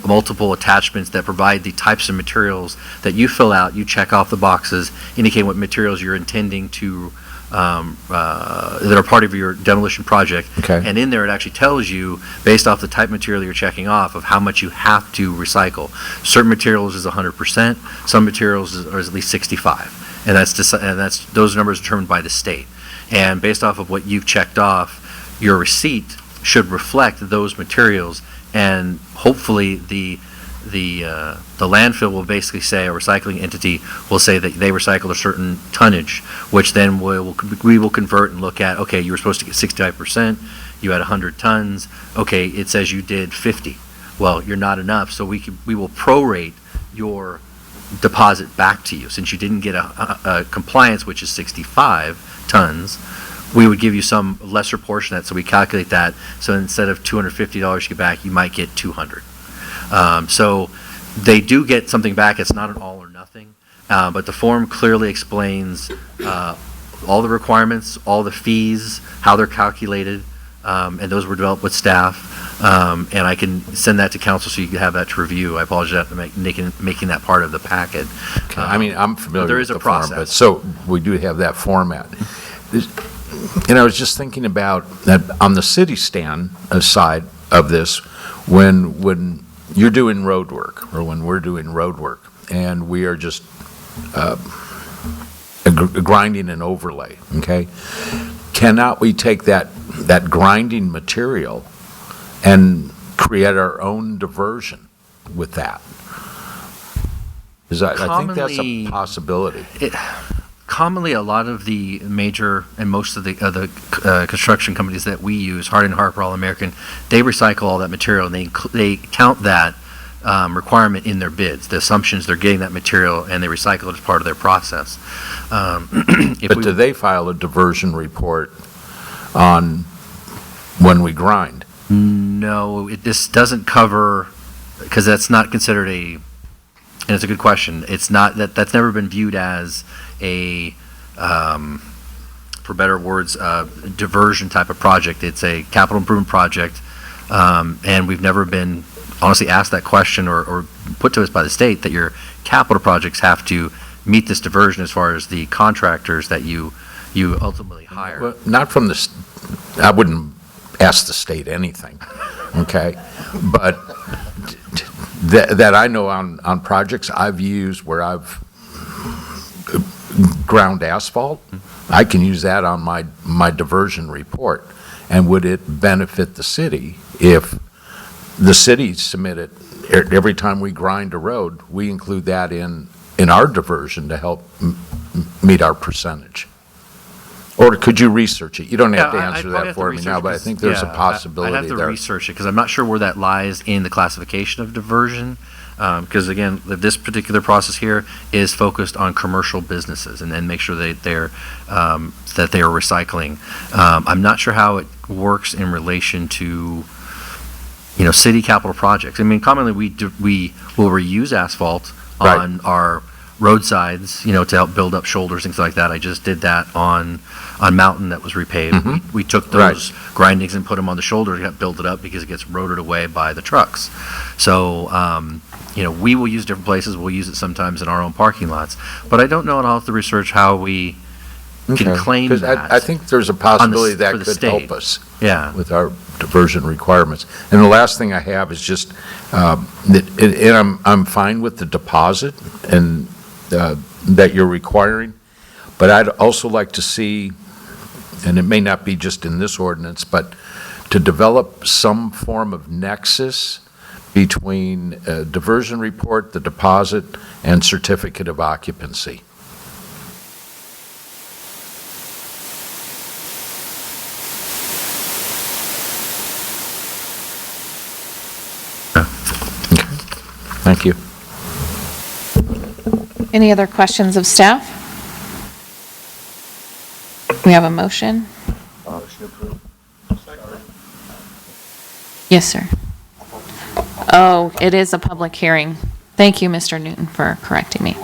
multiple attachments that provide the types of materials that you fill out. You check off the boxes, indicate what materials you're intending to that are part of your demolition project. Okay. And in there, it actually tells you, based off the type of material you're checking off, of how much you have to recycle. Certain materials is 100%. Some materials are at least 65%, and that's those numbers are determined by the state. And based off of what you've checked off, your receipt should reflect those materials, and hopefully the landfill will basically say, a recycling entity will say that they recycled a certain tonnage, which then we will convert and look at, okay, you were supposed to get 65%, you had 100 tons, okay, it says you did 50. Well, you're not enough, so we will prorate your deposit back to you. Since you didn't get a compliance, which is 65 tons, we would give you some lesser portion of that, so we calculate that. So instead of $250 you get back, you might get $200. So they do get something back. It's not an all or nothing, but the form clearly explains all the requirements, all the fees, how they're calculated, and those were developed with staff. And I can send that to council so you can have that to review. I apologize for making that part of the packet. Okay. I mean, I'm familiar there with is the a process. form, but so we do have that format. And I was just thinking about that on the city stand side of this, when you're doing road work, or when we're doing road work, and we are just grinding an overlay, okay? Cannot we take that grinding material and create our own diversion with that? I think that's a Commonly- possibility. Commonly, a lot of the major and most of the construction companies that we use, Hardin, Harper, All-American, they recycle all that material, and they count that requirement in their bids. The assumptions they're getting that material, and they recycle it as part of their process. But do they file a diversion report on when we grind? No, this doesn't cover, because that's not considered and it's a good question. It's not, that's never been viewed as a, for better words, diversion type of project. It's a capital improvement project, and we've never been honestly asked that question or put to us by the state that your capital projects have to meet this diversion as far as the contractors that you ultimately hire. Well, not from I wouldn't ask the state anything, okay? But that I know on projects I've used where I've ground asphalt, I can use that on my diversion report. And would it benefit the city if the city submitted, every time we grind a road, we include that in our diversion to help meet our percentage? Or could you research it? You don't have to answer that for me now, but I think there's a possibility there. I'd have to research it, because I'm not sure where that lies in the classification of diversion. Because again, this particular process here is focused on commercial businesses and make sure that they are recycling. I'm not sure how it works in relation to, city capital projects. I mean, commonly we will reuse asphalt on our roadsides, to help build up shoulders, things like that. I just did that on Mountain that was repaved. Mm-hmm. We took those grindings and put them on the shoulder and built it up because it gets roaded away by the trucks. So, we will use different places. We'll use it sometimes in our own parking lots. But I don't know, and I'll have to research how we can claim 'Cause that. I think there's a possibility that for the could state. help us with our diversion requirements. And the last thing I have is just, and I'm fine with the deposit and that you're requiring, but I'd also like to see, and it may not be just in this ordinance, but to develop some form of nexus between a diversion report, the deposit, and certificate of occupancy. Thank you. Any other questions of staff? We have a motion? Yes, sir. Oh, it is a public hearing. Thank you, Mr. Newton, for correcting me.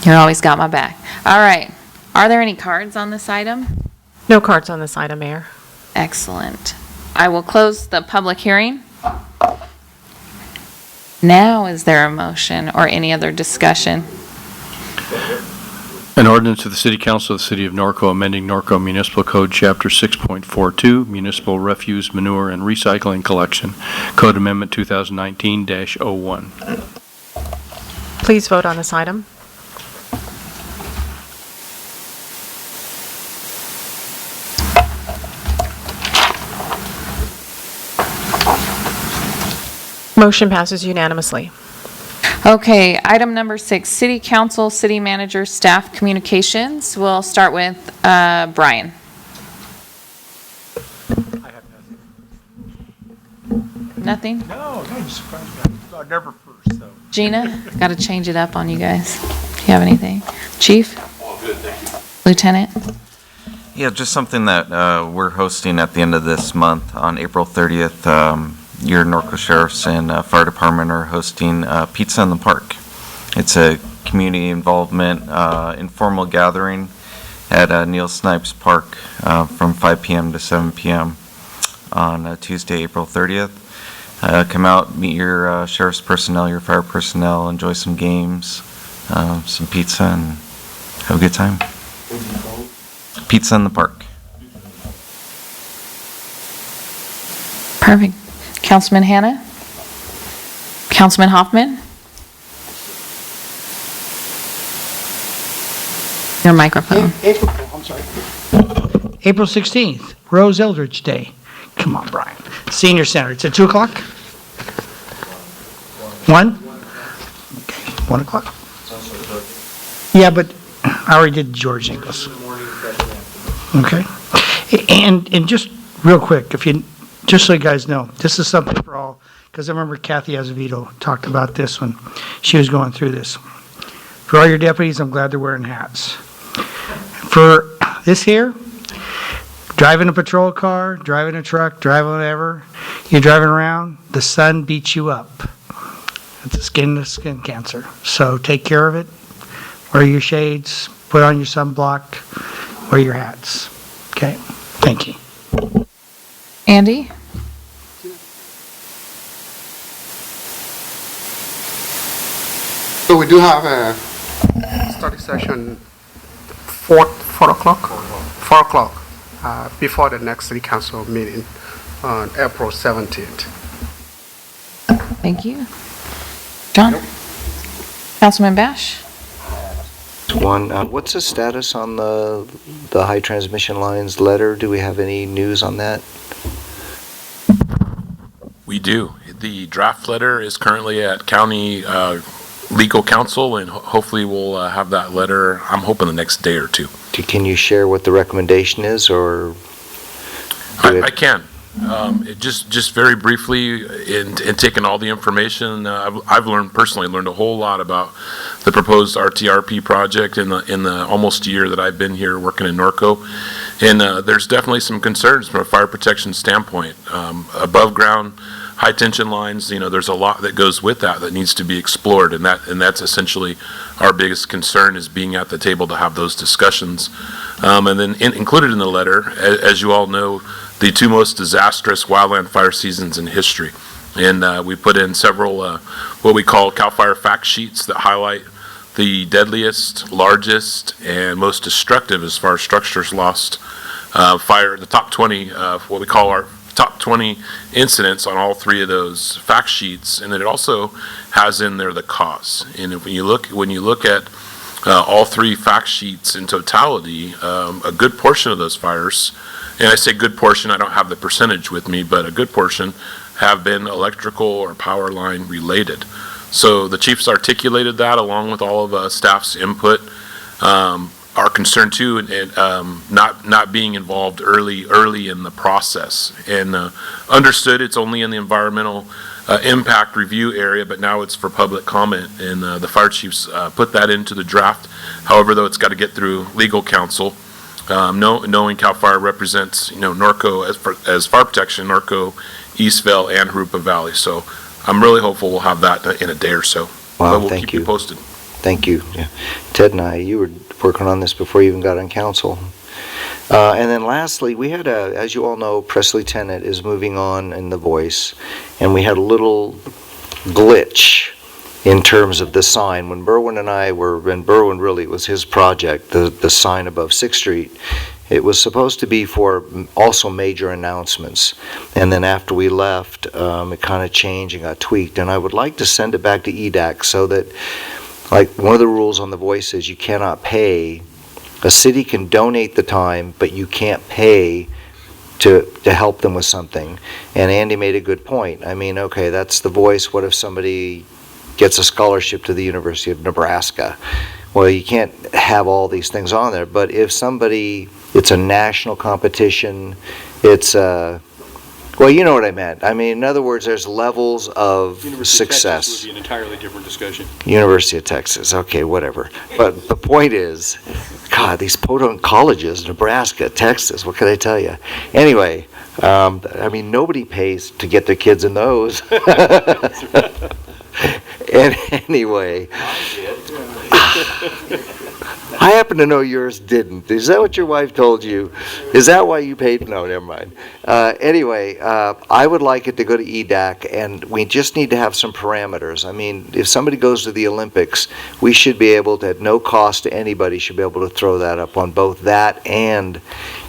You always got my back. All right. Are there any cards on this item? No cards on this item, Mayor. Excellent. I will close the public hearing. Now, is there a motion or any other discussion? An ordinance of the City Council of the City of Norco amending Norco Municipal Code Chapter 6.42 Municipal Refuse, Manure, and Recycling Collection, Code Amendment 2019-01. Please vote on this item. Motion passes unanimously. Okay, item number 6, City Council, City Manager, Staff Communications. We'll start with Brian. I have nothing. Nothing? No, you surprised me. I'm never first, though. Gina, got to change it up on you guys. Do you have anything? Chief? All good, thank you. Lieutenant? Yeah, just something that we're hosting at the end of this month on April 30th. Your Norco Sheriffs and Fire Department are hosting Pizza in the Park. It's a community involvement, informal gathering at Neil Snipes Park from 5 p.m. to 7 p.m. on Tuesday, April 30th. Come out, meet your sheriff's personnel, your fire personnel, enjoy some games, some pizza, and have a good time. Pizza in the Park. Perfect. Councilman Hanna? Councilman Hoffman? Your microphone. April 16th, Rose Eldridge Day. Come on, Brian. Senior Center. It's at 2 o'clock? 1? Okay, 1 o'clock. Yeah, but I already did George Nicholas. Okay. And just real quick, just so you guys know, this is something for all, because I remember Kathy Azevedo talked about this when she was going through this. For all your deputies, I'm glad they're wearing hats. For this here, driving a patrol car, driving a truck, driving whatever, you're driving around, the sun beats you up. It's a skin cancer. So take care of it. Wear your shades, put on your sunblock, wear your hats. Okay? Thank you. Andy? So we do have a study session 4 o'clock? 4 o'clock before the next city council meeting on April 17th. Thank you. John? Councilman Bash? One, what's the status on the high transmission lines letter? Do we have any news on that? We do. The draft letter is currently at county legal counsel, and hopefully we'll have that letter, I'm hoping the next day or two. Can you share what the recommendation is, or? I can. It just very briefly, in taking all the information, I've personally learned a whole lot about the proposed RTRP project in the almost year that I've been here working in Norco, and there's definitely some concerns from a fire protection standpoint. Above ground high tension lines, there's a lot that goes with that needs to be explored, and that's essentially our biggest concern, is being at the table to have those discussions. And then included in the letter, as you all know, the two most disastrous wildland fire seasons in history. And we put in several what we call CAL FIRE fact sheets that highlight the deadliest, largest, and most destructive as far as structures lost fire, the top 20, what we call our top 20 incidents on all three of those fact sheets. And then it also has in there the cause. And when you look at all three fact sheets in totality, a good portion of those fires, and I say good portion, I don't have the percentage with me, but a good portion have been electrical or power line related. So the chiefs articulated that along with all of staff's input. Our concern too, and not being involved early in the process, and understood it's only in the environmental impact review area, but now it's for public comment, and the fire chiefs put that into the draft. However, though, it's got to get through legal counsel. Knowing CAL FIRE represents, Norco as fire protection, Norco, Eastvale, and Jurupa Valley. So I'm really hopeful we'll have that in a day or so. Wow, but we'll thank keep you. you posted. Thank you. Yeah. Ted and I, you were working on this before you even got on council. And then lastly, we had as you all know, Press Lieutenant is moving on in The Voice, and we had a little glitch in terms of the sign. When Berwin and I were, and Berwin really, it was his project, the sign above 6th Street, it was supposed to be for also major announcements. And then after we left, it kind of changed and got tweaked. And I would like to send it back to EDAC so that, like, one of the rules on The Voice is you cannot pay. A city can donate the time, but you can't pay to help them with something. And Andy made a good point. I mean, okay, that's The Voice. What if somebody gets a scholarship to the University of Nebraska? Well, you can't have all these things on there, but if somebody, it's a national competition, it's well, you know what I meant. I mean, in other words, there's levels of success. University of Texas would be an entirely different discussion. University of Texas, okay, whatever. But the point is, God, these podunk colleges, Nebraska, Texas, what can I tell you? Anyway, I mean, nobody pays to get their kids in those. And anyway, I happen to know yours didn't. Is that what your wife told you? Is that why you paid? No, never mind. Anyway, I would like it to go to EDAC, and we just need to have some parameters. I mean, if somebody goes to the Olympics, we should be able to, at no cost to anybody, should be able to throw that up on both that and,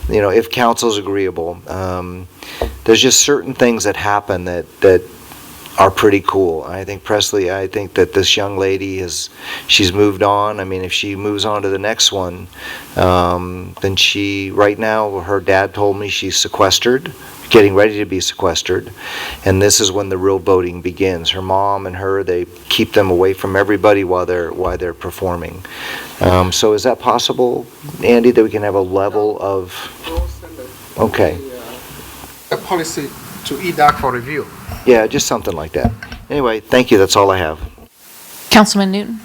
if council's agreeable. There's just certain things that happen that are pretty cool. I think Presley, I think that this young lady she's moved on. I mean, if she moves on to the next one, then right now, her dad told me she's sequestered, getting ready to be sequestered, and this is when the real voting begins. Her mom and her, they keep them away from everybody while they're performing. So is that possible, Andy, that we can have a level of, okay. A policy to EDAC for review. Yeah, just something like that. Anyway, thank you, that's all I have. Councilman Newton?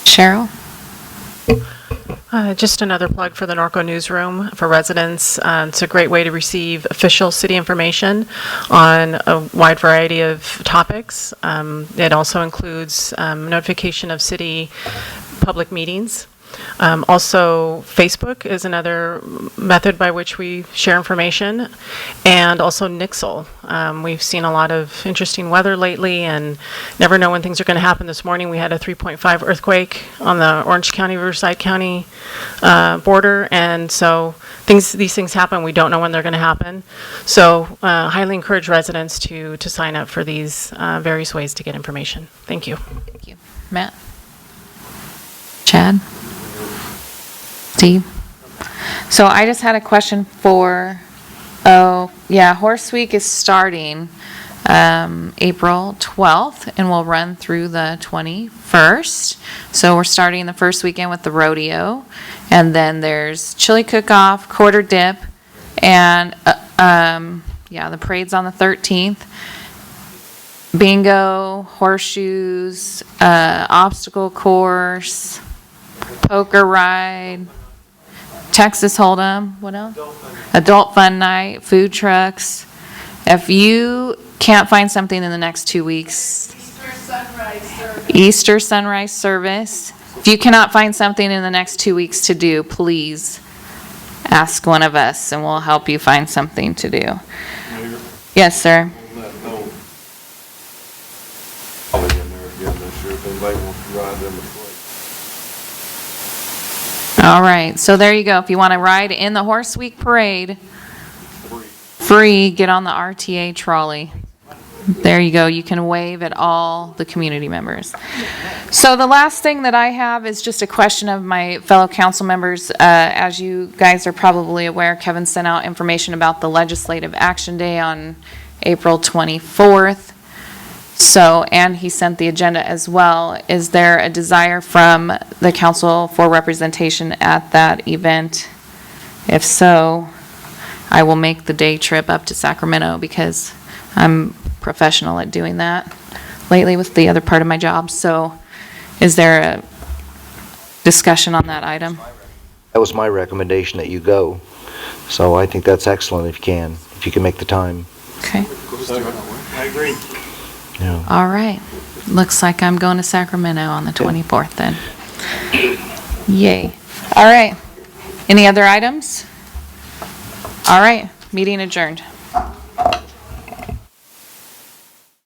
Cheryl? Just another plug for the Norco Newsroom for residents. It's a great way to receive official city information on a wide variety of topics. It also includes notification of city public meetings. Also, Facebook is another method by which we share information, and also Nixle. We've seen a lot of interesting weather lately and never know when things are going to happen. This morning we had a 3.5 earthquake on the Orange County, Riverside County border, and so these things happen. We don't know when they're going to happen. So highly encourage residents to sign up for these various ways to get information. Thank you. Thank you. Matt? Chad? Steve? So I just had a question for, Horse Week is starting April 12th and will run through the 21st. So we're starting the first weekend with the rodeo, and then there's chili cook-off, quarter dip, and the parade's on the 13th. Bingo, horseshoes, obstacle course, poker ride, Texas Hold'em, what else? Adult fun night, food trucks. If you can't find something in the next 2 weeks, Easter sunrise service. If you cannot find something in the next 2 weeks to do, please ask one of us and we'll help you find something to do. Mayor, Yes, sir. on that note, probably in there again this year, if anybody wants to ride in the flag. All right, so there you go. If you want to ride in the Horse Week Parade, free, get on the RTA trolley. There you go. You can wave at all the community members. So the last thing that I have is just a question of my fellow council members. As you guys are probably aware, Kevin sent out information about the Legislative Action Day on April 24th. So, and he sent the agenda as well. Is there a desire from the council for representation at that event? If so, I will make the day trip up to Sacramento because I'm professional at doing that lately with the other part of my job. So is there a discussion on that item? That was my recommendation, that you go. So I think that's excellent if you can make the time. Okay. I agree. Yeah. All right. Looks like I'm going to Sacramento on the 24th then. Yay. All right. Any other items? All right. Meeting adjourned.